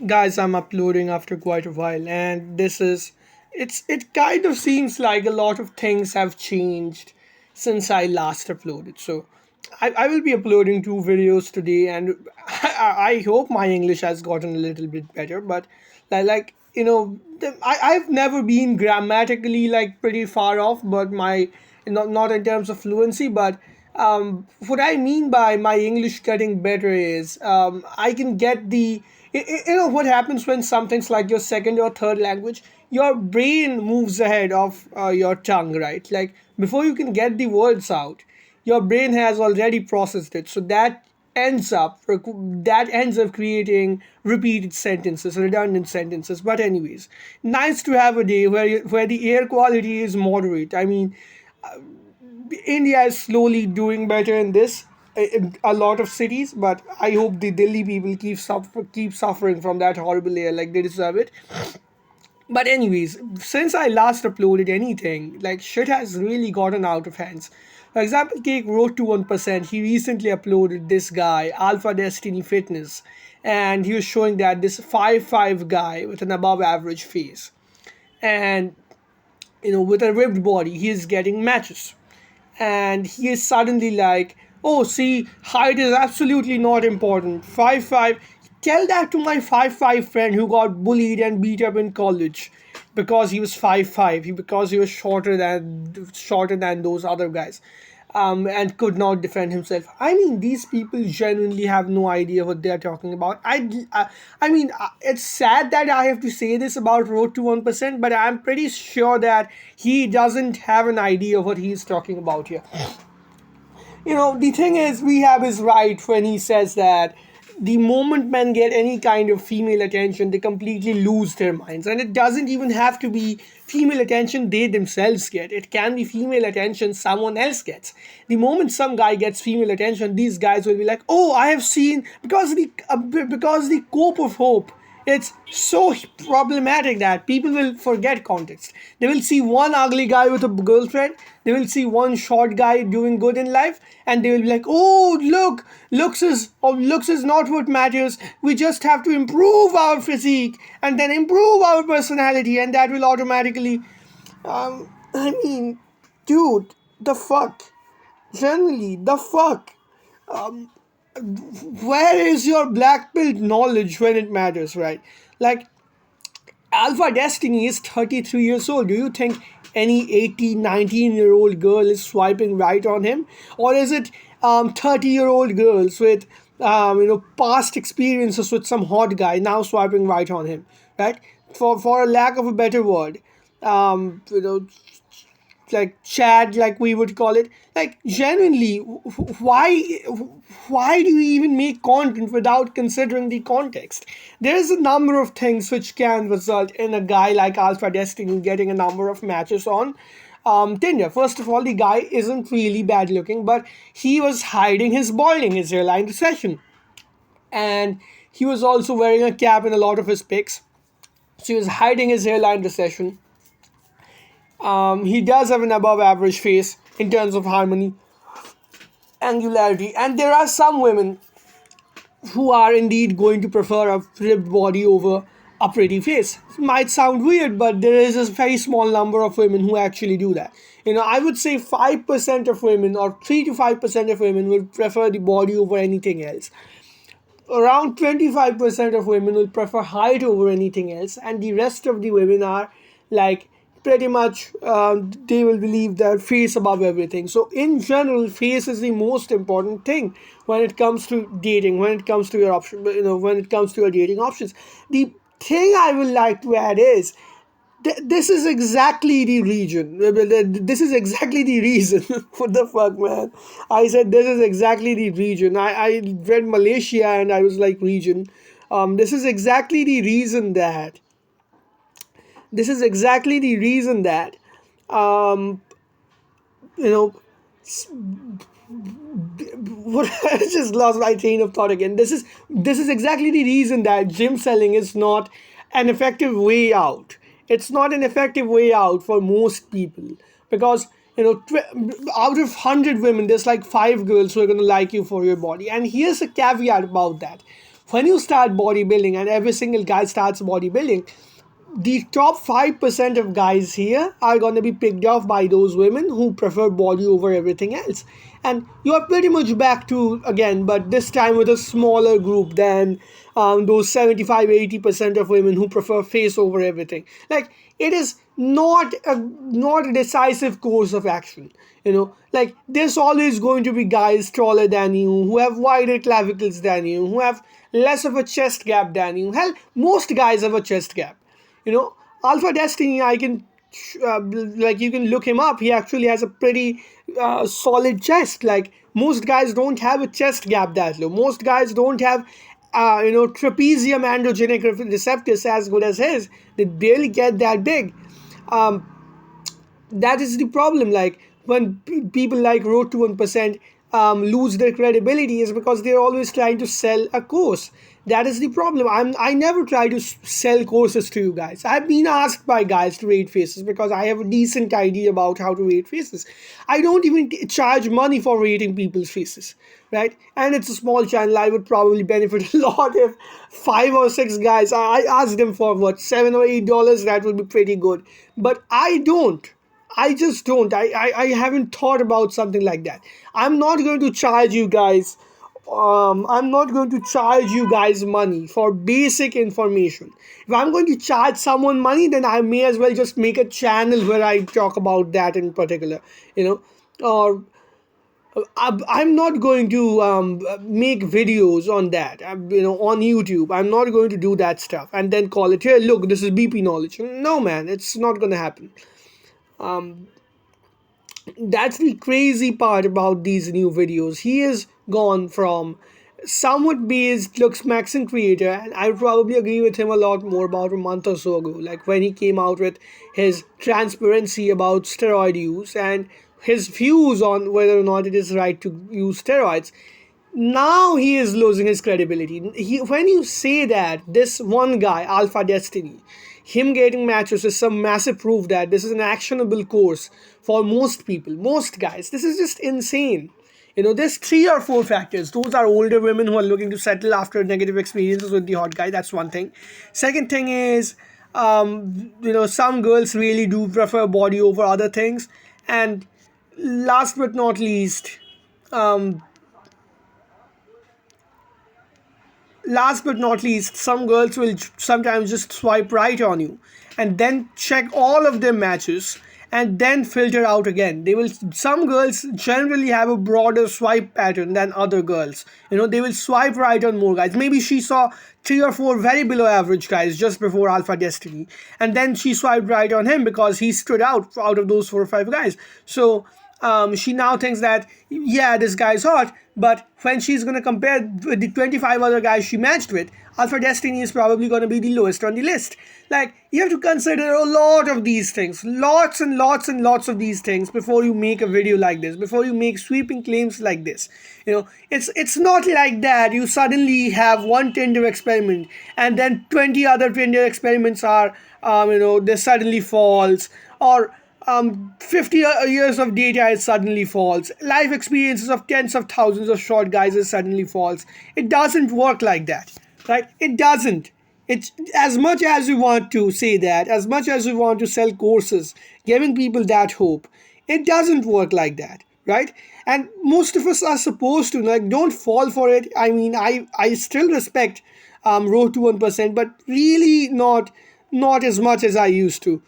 Guys, I'm uploading after quite a while, and it kind of seems like a lot of things have changed since I last uploaded. So I will be uploading two videos today, and I hope my English has gotten a little bit better. But I've never been grammatically like pretty far off, but my not in terms of fluency, but what I mean by my English getting better is I can get what happens when something's like your second or third language. Your brain moves ahead of your tongue, right? Like before you can get the words out, your brain has already processed it. So that ends up creating repeated sentences, redundant sentences. But anyways, nice to have a day where the air quality is moderate. I mean, India is slowly doing better in this in a lot of cities, but I hope the Delhi people keep suffering from that horrible air like they deserve it. But anyways, since I last uploaded anything, like shit has really gotten out of hands. For example, Cake Road to 1%, he recently uploaded this guy, Alpha Destiny Fitness, and he was showing that this 5'5" guy with an above average face. And with a ripped body, he is getting matches. And he is suddenly like, oh, see, height is absolutely not important. 5'5". Tell that to my 5'5" friend who got bullied and beat up in college because he was 5'5", because he was shorter than those other guys. And could not defend himself. I mean, these people genuinely have no idea what they're talking about. It's sad that I have to say this about Road to 1%, but I'm pretty sure that he doesn't have an idea what he's talking about here. The thing is, we have his right when he says that the moment men get any kind of female attention, they completely lose their minds. And it doesn't even have to be female attention they themselves get. It can be female attention someone else gets. The moment some guy gets female attention, these guys will be like, "Oh, I have seen," because the cope of hope, it's so problematic that people will forget context. They will see one ugly guy with a girlfriend, they will see one short guy doing good in life, and they will be like, "Oh, look, looks is not what matters. We just have to improve our physique and then improve our personality, and that will automatically." I mean, dude, the fuck? Generally, the fuck? Where is your black belt knowledge when it matters, right? Like, Alpha Destiny is 33 years old. Do you think any 18, 19-year-old girl is swiping right on him? Or is it 30-year-old girls with past experiences with some hot guy now swiping right on him, right? For a lack of a better word, um, you know, like Chad, like we would call it. Like genuinely, why do you even make content without considering the context? There is a number of things which can result in a guy like Alpha Destiny getting a number of matches on Tinder. First of all, the guy isn't really bad looking, but he was hiding his balding, his hairline recession, and he was also wearing a cap in a lot of his pics. So he was hiding his hairline recession. He does have an above average face in terms of harmony, angularity, and there are some women who are indeed going to prefer a ripped body over a pretty face. It might sound weird, but there is a very small number of women who actually do that. I would say 5% of women, or 3 to 5% of women, will prefer the body over anything else. Around 25% of women will prefer height over anything else, and the rest of the women are like pretty much they will believe that face above everything. So in general, face is the most important thing when it comes to dating, when it comes to your option, when it comes to your dating options. The thing I would like to add is this is exactly the region. This is exactly the reason. What the fuck, man? I said this is exactly the region. I read Malaysia and I was like, region. This is exactly the reason that. This is exactly the reason that. Um, you know, what I just lost my train of thought again. This is exactly the reason that gym selling is not an effective way out. It's not an effective way out for most people because out of 100 women, there's like 5 girls who are gonna like you for your body. And here's a caveat about that: When you start bodybuilding and every single guy starts bodybuilding, the top 5% of guys here are going to be picked off by those women who prefer body over everything else. And you are pretty much back to again, but this time with a smaller group than those 75-80% of women who prefer face over everything. Like, it is not a decisive course of action. Like, there's always going to be guys taller than you, who have wider clavicles than you, who have less of a chest gap than you. Hell, most guys have a chest gap. Alpha Destiny, I can like, you can look him up. He actually has a pretty solid chest. Like, most guys don't have a chest gap that low. Most guys don't have trapezium androgenic receptors as good as his. They barely get that big. That is the problem. Like, when people like Road to 1% lose their credibility, is because they're always trying to sell a course. That is the problem. I never try to sell courses to you guys. I've been asked by guys to rate faces because I have a decent idea about how to rate faces. I don't even charge money for rating people's faces, right? And it's a small channel. I would probably benefit a lot if 5 or 6 guys, I asked them for what, $7 or $8. That would be pretty good. But I don't. I just don't. I haven't thought about something like that. I'm not going to charge you guys. I'm not going to charge you guys money for basic information. If I'm going to charge someone money, then I may as well just make a channel where I talk about that in particular. Or I'm not going to make videos on that. On YouTube. I'm not going to do that stuff and then call it, here, look, this is BP knowledge. No, man, it's not going to happen. That's the crazy part about these new videos. He is gone from somewhat based looks maxing creator, and I would probably agree with him a lot more about a month or so ago, like when he came out with his transparency about steroid use and his views on whether or not it is right to use steroids. Now he is losing his credibility. When you say that this one guy, Alpha Destiny, him getting matches is some massive proof that this is an actionable course for most people, most guys. This is just insane. There's 3 or 4 factors. Those are older women who are looking to settle after negative experiences with the hot guy. That's one thing. Second thing is, some girls really do prefer body over other things. And last but not least, some girls will sometimes just swipe right on you and then check all of their matches and then filter out again. Some girls generally have a broader swipe pattern than other girls. They will swipe right on more guys. Maybe she saw 3 or 4 very below average guys just before Alpha Destiny, and then she swiped right on him because he stood out of those 4 or 5 guys. So she now thinks that, yeah, this guy's hot, but when she's going to compare with the 25 other guys she matched with, Alpha Destiny is probably going to be the lowest on the list. Like, you have to consider a lot of these things, lots and lots and lots of these things before you make a video like this, before you make sweeping claims like this. It's not like that you suddenly have one Tinder experiment and then 20 other Tinder experiments are, they suddenly false, or 50 years of data is suddenly false. Life experiences of tens of thousands of short guys is suddenly false. It doesn't work like that, right? It doesn't. It's as much as you want to say that, as much as you want to sell courses, giving people that hope, it doesn't work like that, right? And most of us are supposed to, like, don't fall for it. I mean, I still respect Road to 1%, but really not as much as I used to.